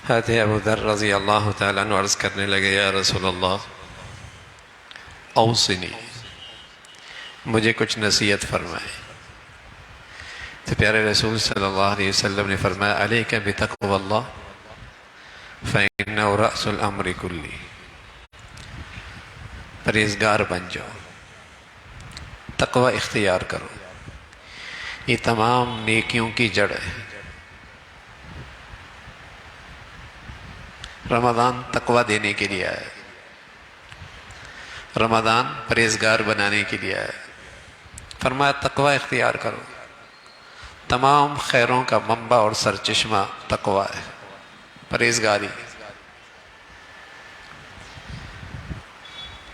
حضرت ابو ذر رضی اللہ تعالیٰ عنہ عرض کرنے لگے، یا رسول اللہ اوصنی، مجھے کچھ نصیحت فرمائے۔ تو پیارے رسول صلی اللہ علیہ وسلم نے فرمایا، علیک بتقوی اللہ فإنہ رأس الامر کلی، پرہیزگار بن جاؤ، تقوی اختیار کرو، یہ تمام نیکیوں کی جڑ ہے۔ رمضان تقوی دینے کے لیے آیا، رمضان پرہیزگار بنانے کے لیے آیا۔ فرمایا تقوی اختیار کرو، تمام خیروں کا منبع اور سرچشمہ تقوی ہے، پرہیزگاری۔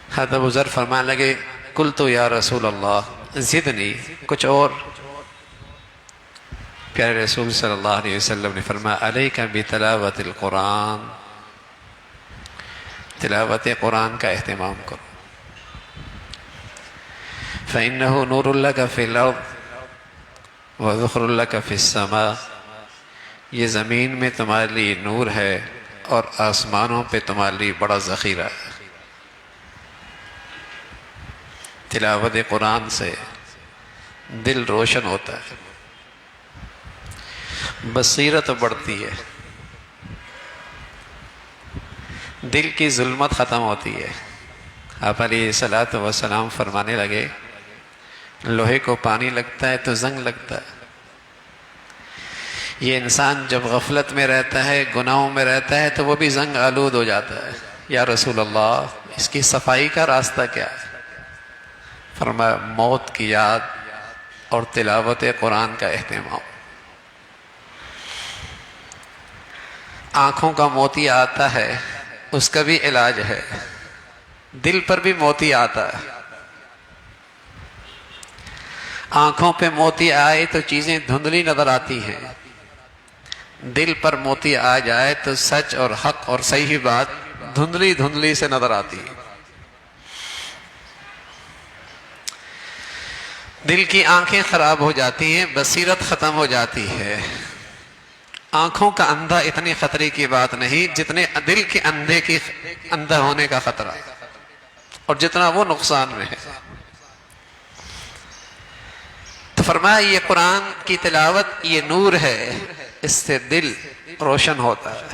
حضرت ابو ذر فرمانے لگے، قلت یا رسول اللہ زدنی، کچھ اور۔ پیارے رسول صلی اللہ علیہ وسلم نے فرمایا، علیک بتلاوت القرآن، تلاوت قرآن کا اہتمام کرو، فإنہ نور لک فی الارض وذخر لک فی السماء، یہ زمین میں تمہارے لیے نور ہے اور آسمانوں پہ تمہارے لیے بڑا ذخیرہ ہے۔ تلاوت قرآن سے دل روشن ہوتا ہے، بصیرت بڑھتی ہے، دل کی ظلمت ختم ہوتی ہے۔ آپ علیہ الصلوۃ والسلام فرمانے لگے، لوہے کو پانی لگتا ہے تو زنگ لگتا ہے۔ یہ انسان جب غفلت میں رہتا ہے، گناہوں میں رہتا ہے، تو وہ بھی زنگ آلود ہو جاتا ہے۔ یا رسول اللہ اس کی صفائی کا راستہ کیا ہے؟ فرمایا موت کی یاد اور تلاوت قرآن کا اہتمام۔ آنکھوں کا موتیا آتا ہے، اس کا بھی علاج ہے، دل پر بھی موتی آتا ہے۔ آنکھوں پہ موتی آئے تو چیزیں دھندلی نظر آتی ہیں، دل پر موتی آ جائے تو سچ اور حق اور صحیح بات دھندلی دھندلی سے نظر آتی ہے۔ دل کی آنکھیں خراب ہو جاتی ہیں، بصیرت ختم ہو جاتی ہے۔ آنکھوں کا اندھا اتنی خطرے کی بات نہیں جتنے دل کے اندھا ہونے کا خطرہ، اور جتنا وہ نقصان میں ہے۔ تو فرمایا یہ قرآن کی تلاوت یہ نور ہے، اس سے دل روشن ہوتا ہے،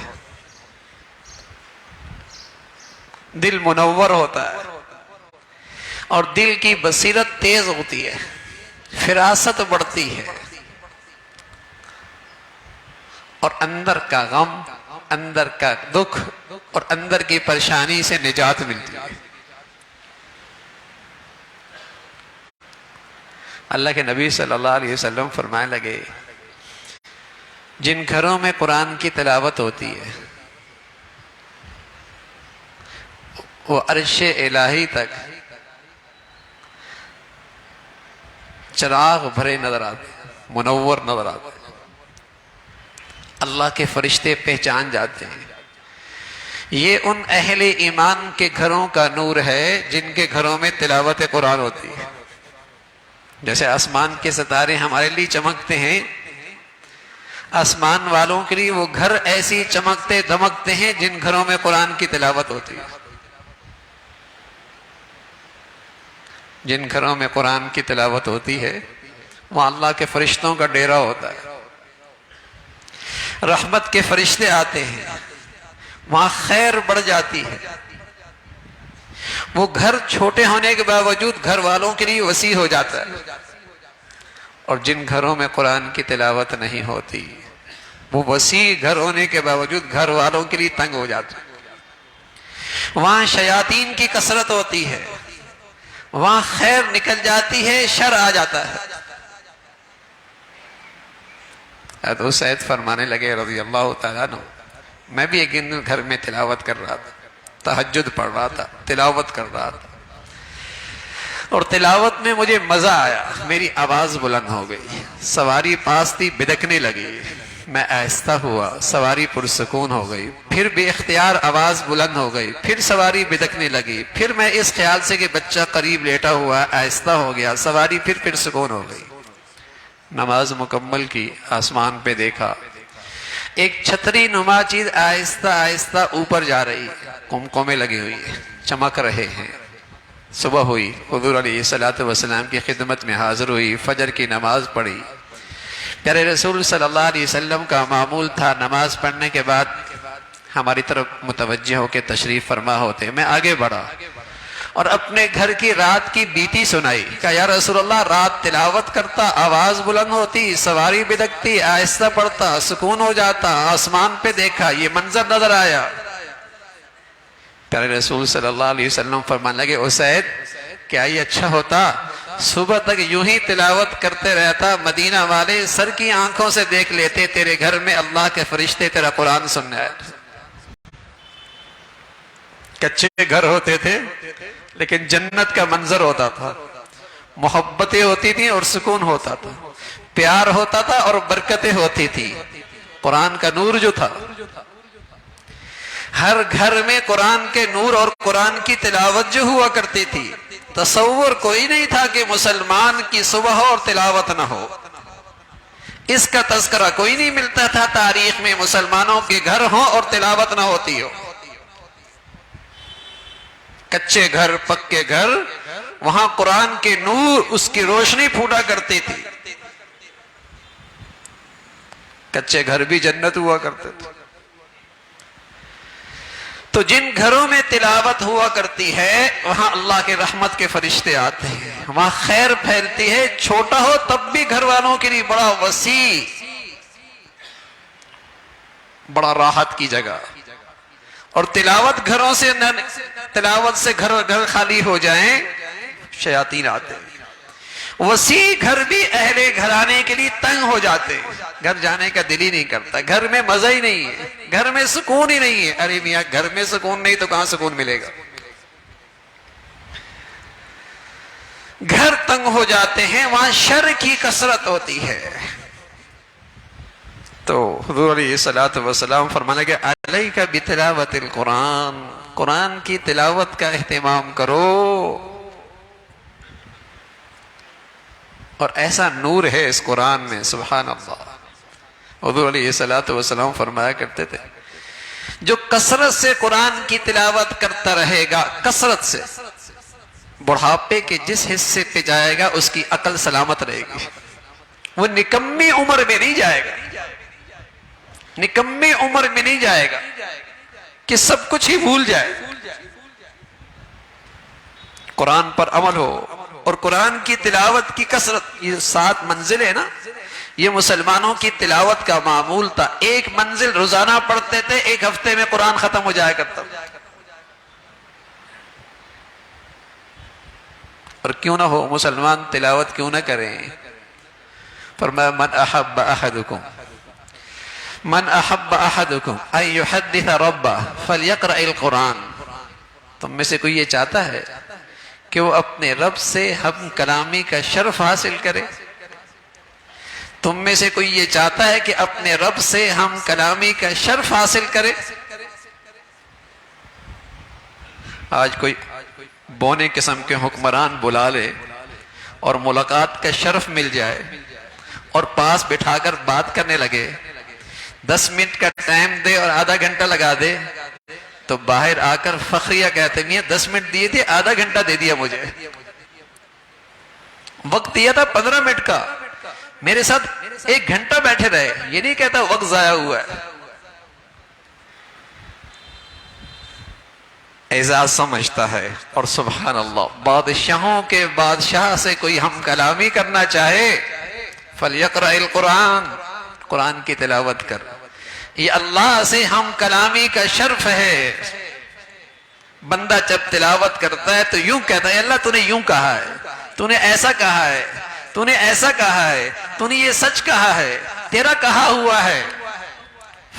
دل منور ہوتا ہے، اور دل کی بصیرت تیز ہوتی ہے، فراست بڑھتی ہے، اور اندر کا غم، اندر کا دکھ اور اندر کی پریشانی سے نجات ملتی ہے۔ اللہ کے نبی صلی اللہ علیہ وسلم فرمانے لگے، جن گھروں میں قرآن کی تلاوت ہوتی ہے وہ عرش الہی تک چراغ بھرے نظر آتے، منور نظر آتے، اللہ کے فرشتے پہچان جاتے ہیں۔ یہ ان اہل ایمان کے گھروں کا نور ہے جن کے گھروں میں تلاوت قرآن ہوتی ہے۔ جیسے آسمان کے ستارے ہمارے لیے چمکتے ہیں، آسمان والوں کے لیے وہ گھر ایسی چمکتے دمکتے ہیں جن گھروں میں قرآن کی تلاوت ہوتی ہے۔ جن گھروں میں قرآن کی تلاوت ہوتی ہے وہاں اللہ کے فرشتوں کا ڈیرا ہوتا ہے، رحمت کے فرشتے آتے ہیں، وہاں خیر بڑھ جاتی ہے۔ وہ گھر چھوٹے ہونے کے باوجود گھر والوں کے لیے وسیع ہو جاتا ہے، اور جن گھروں میں قرآن کی تلاوت نہیں ہوتی وہ وسیع گھر ہونے کے باوجود گھر والوں کے لیے تنگ ہو جاتا ہے۔ وہاں شیاطین کی کثرت ہوتی ہے، وہاں خیر نکل جاتی ہے، شر آ جاتا ہے۔ حضرت سید فرمانے لگے رضی اللہ تعالیٰ عنہ، میں بھی ایک دن گھر میں تلاوت کر رہا تھا، تہجد پڑھ رہا تھا، تلاوت کر رہا تھا، اور تلاوت میں مجھے مزہ آیا، میری آواز بلند ہو گئی، سواری پاس تھی بدکنے لگی، میں آہستہ ہوا، سواری پرسکون ہو گئی، پھر بے اختیار آواز بلند ہو گئی، پھر سواری بدکنے لگی، پھر میں اس خیال سے کہ بچہ قریب لیٹا ہوا، آہستہ ہو گیا، سواری پھر سکون ہو گئی۔ نماز مکمل کی، آسمان پہ دیکھا، ایک چھتری نما چیز آہستہ آہستہ اوپر جا رہی ہے، کمکمے لگی ہوئی ہے، چمک رہے ہیں۔ صبح ہوئی، حضور علیہ الصلوۃ والسلام کی خدمت میں حاضر ہوئی، فجر کی نماز پڑھی۔ پیارے رسول صلی اللہ علیہ وسلم کا معمول تھا نماز پڑھنے کے بعد ہماری طرف متوجہ ہو کے تشریف فرما ہوتے۔ میں آگے بڑھا اور اپنے گھر کی رات کی بیتی سنائی، کہا یا رسول اللہ، رات تلاوت کرتا، آواز بلند ہوتی، سواری بدکتی، آہستہ پڑھتا، سکون ہو جاتا، آسمان پہ دیکھا، یہ منظر نظر آیا۔ پیارے رسول صلی اللہ علیہ وسلم فرمانے لگے اسید، کیا یہ اچھا ہوتا صبح تک یوں ہی تلاوت کرتے رہتا، مدینہ والے سر کی آنکھوں سے دیکھ لیتے تیرے گھر میں اللہ کے فرشتے تیرا قرآن سننے آئے۔ کچے گھر ہوتے تھے لیکن جنت کا منظر ہوتا تھا، محبتیں ہوتی تھیں اور سکون ہوتا تھا، پیار ہوتا تھا اور برکتیں ہوتی تھی۔ قرآن کا نور جو تھا، ہر گھر میں قرآن کے نور اور قرآن کی تلاوت جو ہوا کرتی تھی، تصور کوئی نہیں تھا کہ مسلمان کی صبح ہو اور تلاوت نہ ہو۔ اس کا تذکرہ کوئی نہیں ملتا تھا تاریخ میں مسلمانوں کے گھر ہوں اور تلاوت نہ ہوتی ہو۔ کچے گھر، پکے گھر، وہاں قرآن کے نور، اس کی روشنی پھوٹا کرتی تھی۔ کچے گھر بھی جنت ہوا کرتے تھے۔ تو جن گھروں میں تلاوت ہوا کرتی ہے وہاں اللہ کے رحمت کے فرشتے آتے ہیں، وہاں خیر پھیلتی ہے، چھوٹا ہو تب بھی گھر والوں کے لیے بڑا وسیع، بڑا راحت کی جگہ۔ اور تلاوت گھروں سے تلاوت سے گھر خالی ہو جائیں، شیاطین آتے ہیں۔ وسیع گھر بھی اہل گھرانے کے لیے تنگ ہو جاتے، گھر جانے کا دل ہی نہیں کرتا، گھر میں مزہ ہی نہیں ہے، گھر میں سکون ہی نہیں ہے۔ ارے میاں، گھر میں سکون نہیں تو کہاں سکون ملے گا؟ گھر تنگ ہو جاتے ہیں، وہاں شر کی کثرت ہوتی ہے۔ تو حضور علیہ الصلوۃ والسلام فرمانے لگے علیک بتلاوت القرآن، قرآن کی تلاوت کا اہتمام کرو۔ اور ایسا نور ہے اس قرآن میں، سبحان اللہ۔ حضور علیہ الصلوۃ والسلام فرمایا کرتے تھے جو کثرت سے قرآن کی تلاوت کرتا رہے گا، کثرت سے، بڑھاپے کے جس حصے پہ جائے گا اس کی عقل سلامت رہے گی، وہ نکمی عمر میں نہیں جائے گا، نکمی عمر میں نہیں جائے گا کہ سب کچھ ہی بھول جائے۔ قرآن پر عمل ہو اور قرآن کی تلاوت کی کثرت، یہ 7 منزل ہے نا، یہ مسلمانوں کی تلاوت کا معمول تھا۔ ایک منزل روزانہ پڑھتے تھے، ایک ہفتے میں قرآن ختم ہو جایا کرتا۔ اور کیوں نہ ہو، مسلمان تلاوت کیوں نہ کریں؟ فرمایا من احب احدکم ان یحدث ربہ فلیقرأ القرآن۔ تم میں سے کوئی یہ چاہتا ہے کہ وہ اپنے رب سے ہم کلامی کا شرف حاصل کرے؟ تم میں سے کوئی یہ چاہتا ہے کہ اپنے رب سے ہم کلامی کا شرف حاصل کرے؟ آج کوئی بونے قسم کے حکمران بلا لے اور ملاقات کا شرف مل جائے اور پاس بٹھا کر بات کرنے لگے، 10 منٹ کا ٹائم دے اور آدھا گھنٹہ لگا دے، تو باہر آ کر فخریہ کہتے ہیں 10 منٹ دیے تھے، آدھا گھنٹہ دے دیا مجھے، وقت دیا تھا 15 منٹ کا، میرے ساتھ 1 گھنٹہ بیٹھے رہے، یہ نہیں کہتا وقت ضائع ہوا ہے۔ اعزاز سمجھتا ہے۔ اور سبحان اللہ، بادشاہوں کے بادشاہ سے کوئی ہم کلامی کرنا چاہے، فَلْيَقْرَأِ الْقُرْآنِ، قرآن کی تلاوت کر۔ یہ اللہ سے ہم کلامی کا شرف ہے۔ بندہ جب تلاوت کرتا ہے تو یوں کہتا ہے، اللہ تو نے یوں کہا ہے، تو نے ایسا کہا ہے، تو نے ایسا کہا ہے، تو نے یہ سچ کہا ہے، تیرا کہا ہوا ہے۔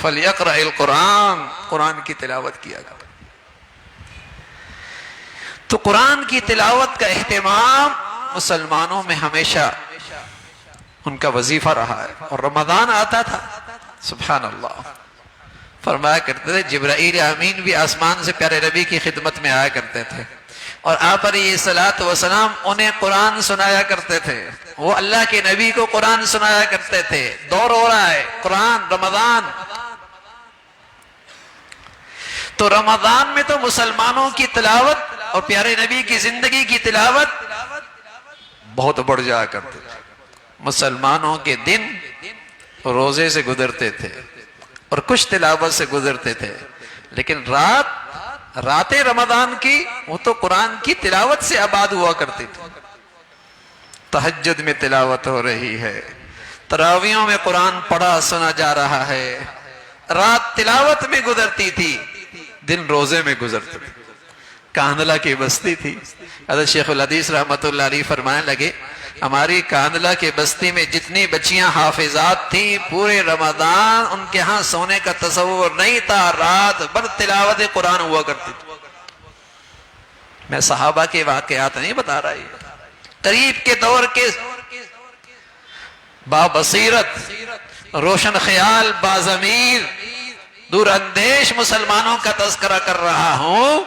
فَلْيَقْرَأِ الْقُرْآنِ، قرآن کی تلاوت کیا گا۔ تو قرآن کی تلاوت کا اہتمام مسلمانوں میں ہمیشہ ان کا وظیفہ رہا ہے۔ اور رمضان آتا تھا، سبحان اللہ، فرمایا کرتے تھے جبرائیل امین بھی آسمان سے پیارے نبی کی خدمت میں آیا کرتے تھے، اور آپ علیہ الصلوۃ والسلام انہیں قرآن سنایا کرتے تھے، وہ اللہ کے نبی کو قرآن سنایا کرتے تھے۔ دور ہو رہا ہے، قرآن، رمضان، تو رمضان میں تو مسلمانوں کی تلاوت اور پیارے نبی کی زندگی کی تلاوت بہت بڑھ جایا کرتے تھے. مسلمانوں کے دن روزے سے گزرتے تھے اور کچھ تلاوت سے گزرتے تھے، لیکن راتیں رمضان کی وہ تو قرآن کی تلاوت سے آباد ہوا کرتی تھی. تہجد میں تلاوت ہو رہی ہے، تراویحوں میں قرآن پڑھا سنا جا رہا ہے. رات تلاوت میں گزرتی تھی، دن روزے میں گزرتے تھے. کاندلہ کی بستی تھی. حضرت شیخ الحدیث رحمت اللہ علیہ فرمانے لگے ہماری کاندلہ کے بستی میں جتنی بچیاں حافظات تھیں پورے رمضان ان کے ہاں سونے کا تصور نہیں تھا، رات بھر تلاوت قرآن ہوا کرتی تھی. میں صحابہ کے واقعات نہیں بتا رہا، یہ قریب کے دور کے بابصیرت روشن خیال باضمیر دور اندیش مسلمانوں کا تذکرہ کر رہا ہوں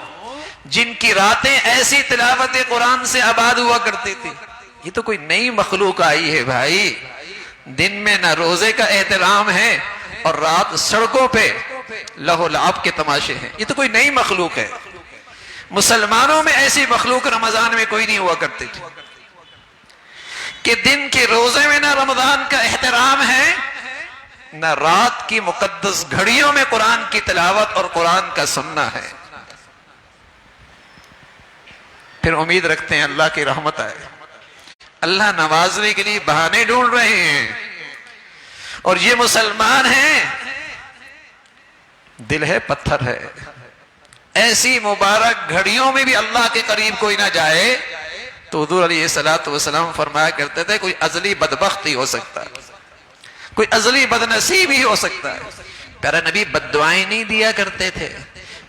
جن کی راتیں ایسی تلاوت قرآن سے آباد ہوا کرتی تھی. یہ تو کوئی نئی مخلوق آئی ہے بھائی. دن میں نہ روزے کا احترام ہے اور رات سڑکوں پہ لہو لعب کے تماشے ہیں. یہ تو کوئی نئی مخلوق ہے. مسلمانوں میں ایسی مخلوق رمضان میں کوئی نہیں ہوا کرتی تھی کہ دن کے روزے میں نہ رمضان کا احترام ہے نہ رات کی مقدس گھڑیوں میں قرآن کی تلاوت اور قرآن کا سننا ہے. پھر امید رکھتے ہیں اللہ کی رحمت آئے. اللہ نوازنے کے لیے بہانے ڈھونڈ رہے ہیں اور یہ مسلمان ہیں، دل ہے پتھر ہے. ایسی مبارک گھڑیوں میں بھی اللہ کے قریب کوئی نہ جائے تو حضور علیہ السلام فرمایا کرتے تھے کوئی ازلی بدبختی ہو سکتا ہے، کوئی ازلی بدنصیبی ہو سکتا ہے. پیارا نبی بد دعائیں نہیں دیا کرتے تھے.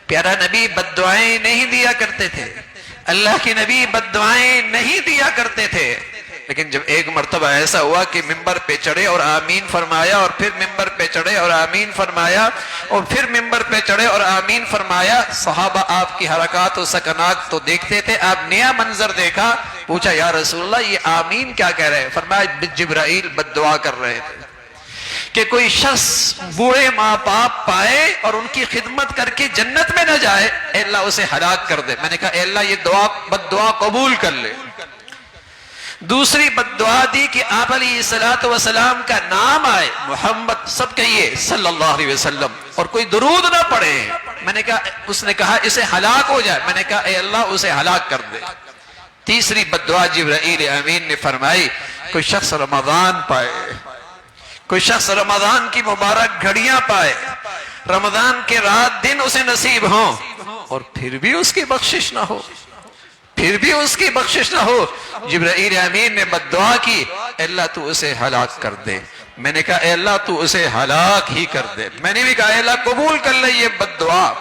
پیارا نبی بد دعائیں نہیں دیا کرتے تھے. اللہ کے نبی بد دعائیں نہیں دیا کرتے تھے. لیکن جب ایک مرتبہ ایسا ہوا کہ ممبر پہ چڑھے اور آمین فرمایا اور پھر ممبر پہ چڑھے اور آمین فرمایا اور پھر ممبر پہ چڑھے اور آمین فرمایا، صحابہ آپ کی حرکات و سکنات تو دیکھتے تھے. آپ نیا منظر دیکھا، پوچھا یا رسول اللہ یہ آمین کیا کہہ رہے ہیں؟ فرمایا جبرائیل بد دعا کر رہے تھے کہ کوئی شخص بوڑھے ماں باپ پائے اور ان کی خدمت کر کے جنت میں نہ جائے، اے اللہ اسے ہلاک کر دے. میں نے کہا اے اللہ یہ دعا بد دعا قبول کر لے. دوسری بد دعا دی کہ آپ علیہ السلام کا نام آئے، محمد سب کہیے صلی اللہ علیہ وسلم، اور کوئی درود نہ پڑھے. میں نے کہا اس نے کہا اسے ہلاک ہو جائے. میں نے کہا اے اللہ اسے ہلاک کر دے. تیسری بد دعا جبرائیل امین نے فرمائی کوئی شخص رمضان پائے، کوئی شخص رمضان کی مبارک گھڑیاں پائے، رمضان کے رات دن اسے نصیب ہوں اور پھر بھی اس کی بخشش نہ ہو، پھر بھی اس کی بخشش نہ ہو. جبرائیل امین نے بد دعا کی اے اللہ تو اسے ہلاک کر دے. میں نے کہا اے اللہ تو اسے ہلاک ہی کر دے. میں نے بھی کہا اے اللہ قبول کر لے یہ بد دعا.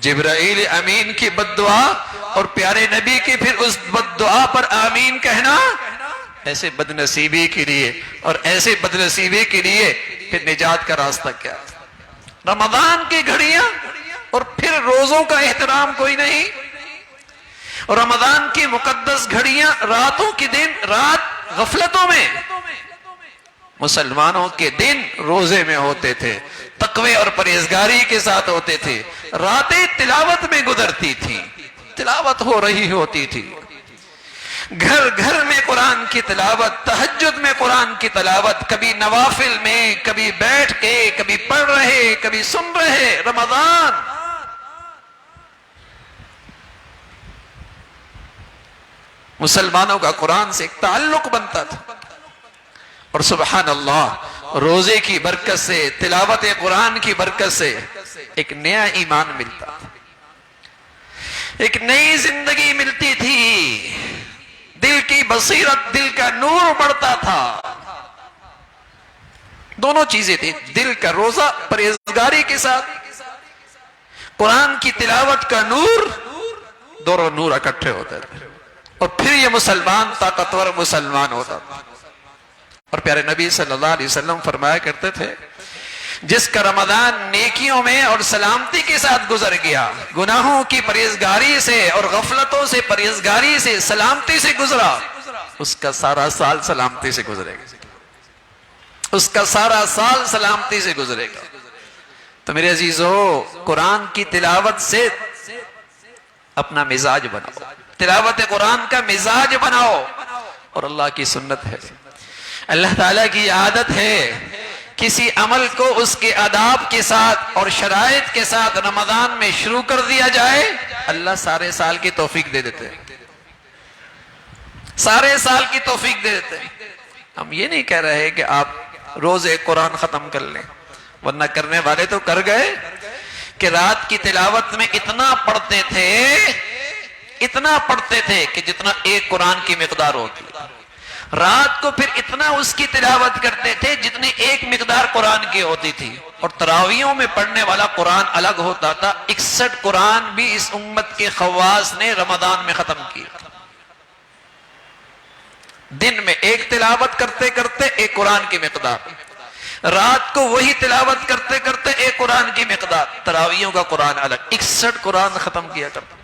جبرائیل امین کی بد دعا اور پیارے نبی کی پھر اس بد دعا پر آمین کہنا، ایسے بدنصیبی کے لیے اور ایسے بدنصیبی کے لیے پھر نجات کا راستہ کیا؟ رمضان کی گھڑیاں اور پھر روزوں کا احترام کوئی نہیں. اور رمضان کی مقدس گھڑیاں راتوں کی دن رات غفلتوں میں، مسلمانوں کے دن روزے میں ہوتے تھے، تقوی اور پرہیزگاری کے ساتھ ہوتے تھے. راتیں تلاوت میں گزرتی تھیں، تلاوت ہو رہی ہوتی تھی. گھر گھر میں قرآن کی تلاوت، تہجد میں قرآن کی تلاوت، کبھی نوافل میں، کبھی بیٹھ کے، کبھی پڑھ رہے، کبھی سن رہے. رمضان مسلمانوں کا قرآن سے ایک تعلق بنتا تھا. اور سبحان اللہ روزے کی برکت سے، تلاوت قرآن کی برکت سے ایک نیا ایمان ملتا تھا، ایک نئی زندگی ملتی تھی. دل کی بصیرت، دل کا نور بڑھتا تھا. دونوں چیزیں تھیں، دل کا روزہ پرہیزگاری کے ساتھ، قرآن کی تلاوت کا نور، دونوں نور اکٹھے ہوتے تھے اور پھر یہ مسلمان طاقتور مسلمان ہوتا تھا. اور پیارے نبی صلی اللہ علیہ وسلم فرمایا کرتے تھے جس کا رمضان نیکیوں میں اور سلامتی کے ساتھ گزر گیا، گناہوں کی پرہیزگاری سے اور غفلتوں سے پرہیزگاری سے سلامتی سے گزرا، اس کا سارا سال سلامتی سے گزرے گا، اس کا سارا سال سلامتی سے گزرے گا. تو میرے عزیزو، قرآن کی تلاوت سے اپنا مزاج بناؤ، تلاوت قرآن کا مزاج بناؤ. اور اللہ کی سنت ہے، اللہ تعالیٰ کی عادت ہے، کسی عمل کو اس کے آداب کے ساتھ اور شرائط کے ساتھ رمضان میں شروع کر دیا جائے، اللہ سارے سال کی توفیق دے دیتے ہیں، سارے سال کی توفیق دے دیتے ہیں. ہم یہ نہیں کہہ رہے کہ آپ روز ایک قرآن ختم کر لیں، ورنہ کرنے والے تو کر گئے کہ رات کی تلاوت میں اتنا پڑھتے تھے کہ جتنا ایک قرآن کی مقدار ہوتی، رات کو پھر اتنا اس کی تلاوت کرتے تھے جتنی ایک مقدار قرآن کی ہوتی تھی. اور تراویحوں میں پڑھنے والا قرآن الگ ہوتا تھا. 61 قرآن بھی اس امت کے خواص نے رمضان میں ختم کیا. دن میں ایک تلاوت کرتے کرتے ایک قرآن کی مقدار، رات کو وہی تلاوت کرتے کرتے ایک قرآن کی مقدار، تراویحوں کا قرآن الگ، 61 قرآن ختم کیا کرتا.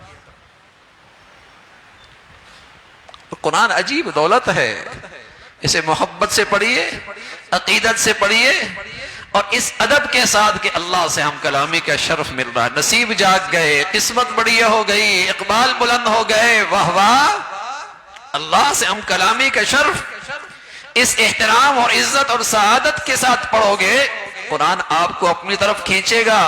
قرآن عجیب دولت ہے، اسے محبت سے پڑھیے، عقیدت سے پڑھیے، اور اس ادب کے ساتھ کہ اللہ سے ہم کلامی کا شرف مل رہا ہے، نصیب جاگ گئے، قسمت بڑی ہو گئی، اقبال بلند ہو گئے، واہ واہ، اللہ سے ہم کلامی کا شرف. اس احترام اور عزت اور سعادت کے ساتھ پڑھو گے، قرآن آپ کو اپنی طرف کھینچے گا،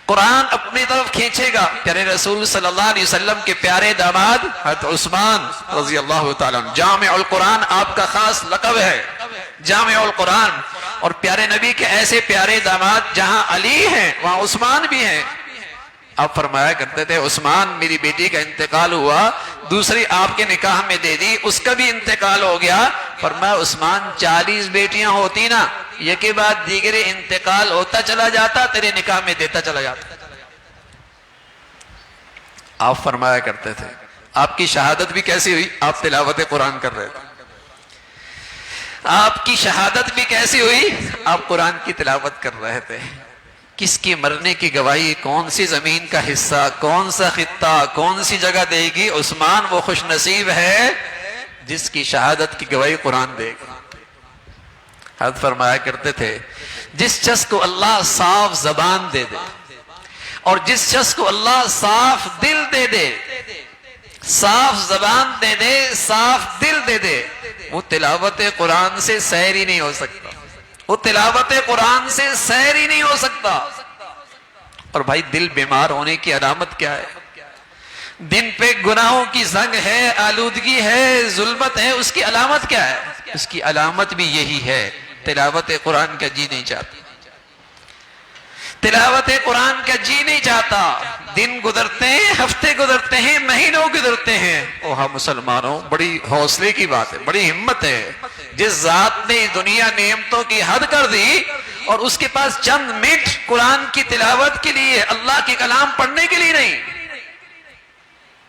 قرآن اپنی طرف کھینچے گا. پیارے رسول صلی اللہ علیہ وسلم کے پیارے داماد حضرت عثمان رضی اللہ تعالیٰ عنہ، جامع القرآن آپ کا خاص لقب ہے، جامع القرآن. اور پیارے نبی کے ایسے پیارے داماد جہاں علی ہیں وہاں عثمان بھی ہیں. آپ فرمایا کرتے تھے عثمان میری بیٹی کا انتقال ہوا، دوسری آپ کے نکاح میں دے دی، اس کا بھی انتقال ہو گیا. فرمایا عثمان 40 بیٹیاں ہوتی نا، یہ کے بعد دیگرے انتقال ہوتا چلا جاتا، تیرے نکاح میں دیتا چلا جاتا. آپ فرمایا کرتے تھے آپ کی شہادت بھی کیسی ہوئی؟ آپ تلاوت قرآن کر رہے تھے. آپ کی شہادت بھی کیسی ہوئی؟ آپ قرآن کی تلاوت کر رہے تھے. کس کی مرنے کی گواہی، کون سی زمین کا حصہ، کون سا خطہ، کون سی جگہ دے گی؟ عثمان وہ خوش نصیب ہے جس کی شہادت کی گواہی قرآن دے گا. حضرت فرمایا کرتے تھے جس شخص کو اللہ صاف زبان دے دے اور جس شخص کو اللہ صاف دل دے دے، صاف زبان دے دے، صاف دل دے دے، وہ تلاوت قرآن سے سیر ہی نہیں ہو سکتا، وہ تلاوت قرآن سے سیر ہی نہیں ہو سکتا. اور بھائی دل بیمار ہونے کی علامت کیا ہے؟ دن پہ گناہوں کی زنگ ہے، آلودگی ہے، ظلمت ہے، اس کی علامت کیا ہے؟ اس کی علامت بھی یہی ہے، تلاوت قرآن کا جی نہیں چاہتا، تلاوت قرآن کا جی نہیں چاہتا. دن گزرتے ہیں، ہفتے گزرتے ہیں، مہینوں گزرتے ہیں. اوہ ہم مسلمانوں، بڑی حوصلے کی بات ہے، بڑی ہمت ہے. جس ذات نے دنیا نعمتوں کی حد کر دی اور اس کے پاس چند منٹ قرآن کی تلاوت کے لیے، اللہ کے کلام پڑھنے کے لیے نہیں.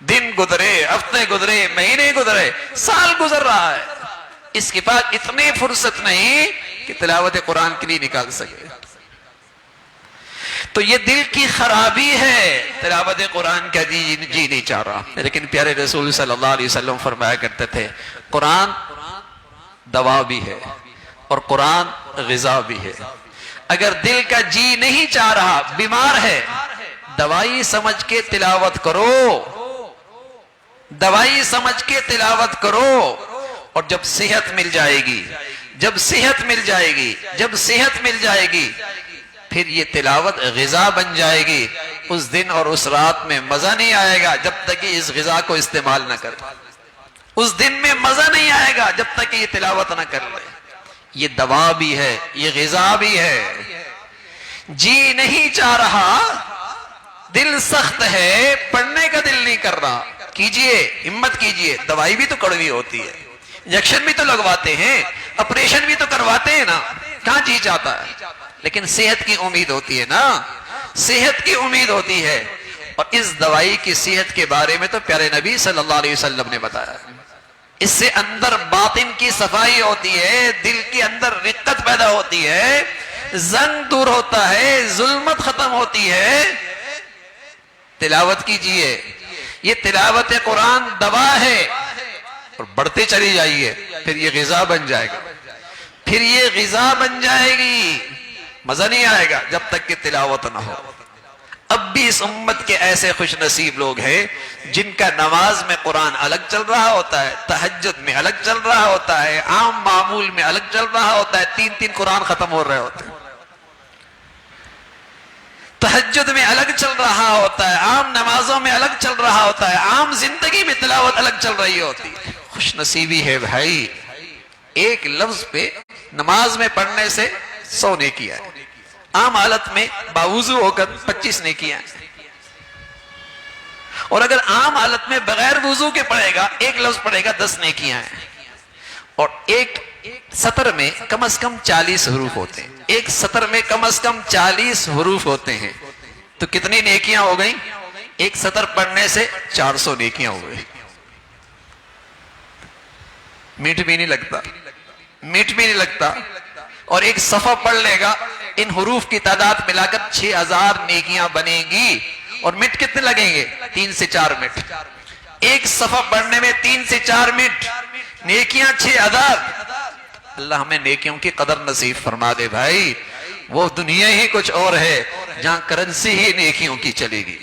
دن گزرے، ہفتے گزرے، مہینے گزرے، سال گزر رہا ہے، اس کے پاس اتنی فرصت نہیں کہ تلاوت قرآن کے لیے نکال سکے. تو یہ دل کی خرابی ہے، تلاوت قرآن کا جی نہیں چاہ رہا. لیکن پیارے رسول صلی اللہ علیہ وسلم فرمایا کرتے تھے قرآن دوا بھی ہے اور قرآن غذا بھی ہے. اگر دل کا جی نہیں چاہ رہا، بیمار ہے، دوائی سمجھ کے تلاوت کرو، دوائی سمجھ کے تلاوت کرو. اور جب صحت مل جائے گی، جب صحت مل جائے گی، جب صحت مل جائے گی، پھر یہ تلاوت غذا بن جائے گی. اس دن اور اس رات میں مزہ نہیں آئے گا جب تک کہ اس غذا کو استعمال نہ کرے. اس دن میں مزہ نہیں آئے گا جب تک کہ یہ تلاوت نہ کر لے. یہ دوا بھی ہے، یہ غذا بھی ہے. جی نہیں چاہ رہا، دل سخت ہے، پڑھنے کا دل نہیں کر رہا، کیجئے، ہمت کیجئے. دوائی بھی تو کڑوی ہوتی ہے، انجیکشن بھی تو لگواتے ہیں، آپریشن بھی تو کرواتے ہیں نا، کہاں جی چاہتا ہے؟ لیکن صحت کی امید ہوتی ہے نا، صحت کی امید ہوتی ہے. اور اس دوائی کی صحت کے بارے میں تو پیارے نبی صلی اللہ علیہ وسلم نے بتایا، اس سے اندر باطن کی صفائی ہوتی ہے، دل کے اندر رقت پیدا ہوتی ہے، زنگ دور ہوتا ہے، ظلمت ختم ہوتی ہے. تلاوت کیجئے، یہ تلاوت قرآن دوا ہے. اور بڑھتے چلی جائیے، پھر یہ غذا بن جائے گا، پھر یہ غذا بن جائے گی. مزہ نہیں آئے گا جب تک کہ تلاوت نہ ہو۔ اب بھی اس امت کے ایسے خوش نصیب لوگ ہیں جن کا نماز میں قرآن الگ چل رہا ہوتا ہے، تہجد میں الگ چل رہا ہوتا ہے، عام معمول میں الگ چل رہا ہوتا ہے، 3 قرآن ختم ہو رہے ہوتے ہیں، تہجد میں الگ چل رہا ہوتا ہے، عام نمازوں میں الگ چل رہا ہوتا ہے، عام زندگی میں تلاوت الگ چل رہی ہوتی ہے۔ خوش نصیبی ہے بھائی، ایک لفظ پہ نماز میں پڑھنے سے 100 نیکیاں ہیں، عام حالت میں باوضو ہو کر 25 نیکیاں ہیں، اور اگر عام حالت میں بغیر وضو کے پڑھے گا، ایک لفظ پڑھے گا 10 نیکیاں ہیں، اور ایک سطر میں کم از کم 40 حروف ہوتے ہیں، ایک سطر میں کم از کم 40 حروف ہوتے ہیں، تو کتنی نیکیاں ہو گئیں؟ ایک سطر پڑھنے سے 400 نیکیاں ہو گئی۔ میٹھ بھی نہیں لگتا، میٹھ بھی نہیں لگتا، اور ایک صفحہ پڑھ لے گا، ان حروف کی تعداد ملا کر 6000 نیکیاں بنے گی، اور منٹ کتنے لگیں گے؟ 3 سے 4 منٹ، ایک صفحہ پڑھنے میں 3 سے 4 منٹ، نیکیاں 6000۔ اللہ ہمیں نیکیوں کی قدر نصیب فرما دے بھائی، وہ دنیا ہی کچھ اور ہے جہاں کرنسی ہی نیکیوں کی چلے گی،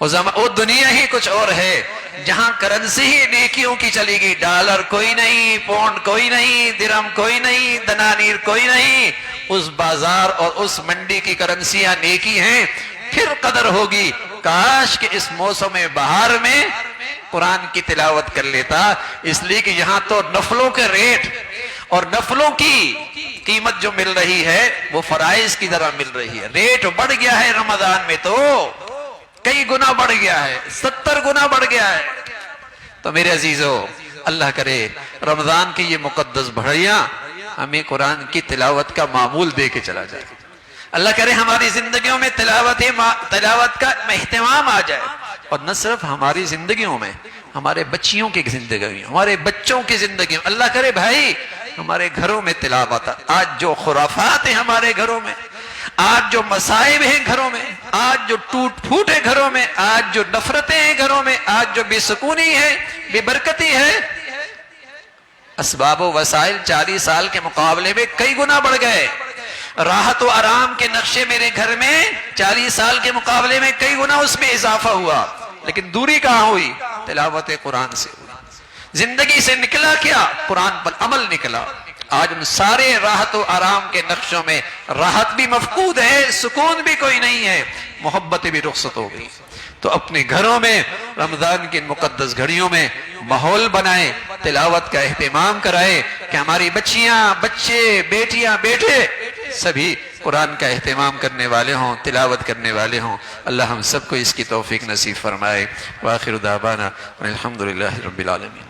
وہ دنیا ہی کچھ اور ہے جہاں کرنسی ہی نیکیوں کی چلے گی، ڈالر کوئی نہیں، پونڈ کوئی نہیں، درہم کوئی نہیں، دنانیر کوئی نہیں، اس بازار اور اس منڈی کی کرنسیاں نیکی ہیں، پھر قدر ہوگی۔ کاش کہ اس موسم بہار میں قرآن کی تلاوت کر لیتا، اس لیے کہ یہاں تو نفلوں کے ریٹ اور نفلوں کی قیمت جو مل رہی ہے وہ فرائض کی طرح مل رہی ہے، ریٹ بڑھ گیا ہے رمضان میں، تو کئی گنا بڑھ گیا ہے، 70 گنا بڑھ گیا ہے۔ تو میرے عزیزو، اللہ کرے رمضان کی یہ مقدس بھڑیاں ہمیں قرآن کی تلاوت کا معمول دے کے چلا جائے، اللہ کرے ہماری زندگیوں میں تلاوت کا اہتمام آ جائے، اور نہ صرف ہماری زندگیوں میں، ہمارے بچیوں کی زندگی میں، ہمارے بچوں کی زندگی میں، اللہ کرے بھائی ہمارے گھروں میں تلاوت۔ آج جو خرافات ہیں ہمارے گھروں میں، آج جو مصائب ہیں گھروں میں، آج جو ٹوٹ پھوٹ ہے گھروں میں، آج جو نفرتیں ہیں گھروں میں، آج جو بے سکونی ہے، بے برکتی ہے، اسباب و وسائل 40 سال کے مقابلے میں کئی گنا بڑھ گئے، راحت و آرام کے نقشے میرے گھر میں 40 سال کے مقابلے میں کئی گنا اس میں اضافہ ہوا، لیکن دوری کہاں ہوئی؟ تلاوت قرآن سے ہوئی۔ زندگی سے نکلا کیا؟ قرآن پر عمل نکلا۔ آج ان سارے راحت و آرام کے نقشوں میں راحت بھی مفقود ہے، سکون بھی کوئی نہیں ہے، محبتیں بھی رخصت ہو گئی۔ تو اپنے گھروں میں رمضان کی مقدس گھڑیوں میں ماحول بنائیں، تلاوت کا اہتمام کرائیں کہ ہماری بچیاں، بچے، بیٹیاں، بیٹے سبھی قرآن کا اہتمام کرنے والے ہوں، تلاوت کرنے والے ہوں۔ اللہ ہم سب کو اس کی توفیق نصیب فرمائے۔ وآخر دعوانا الحمدللہ رب العالمین۔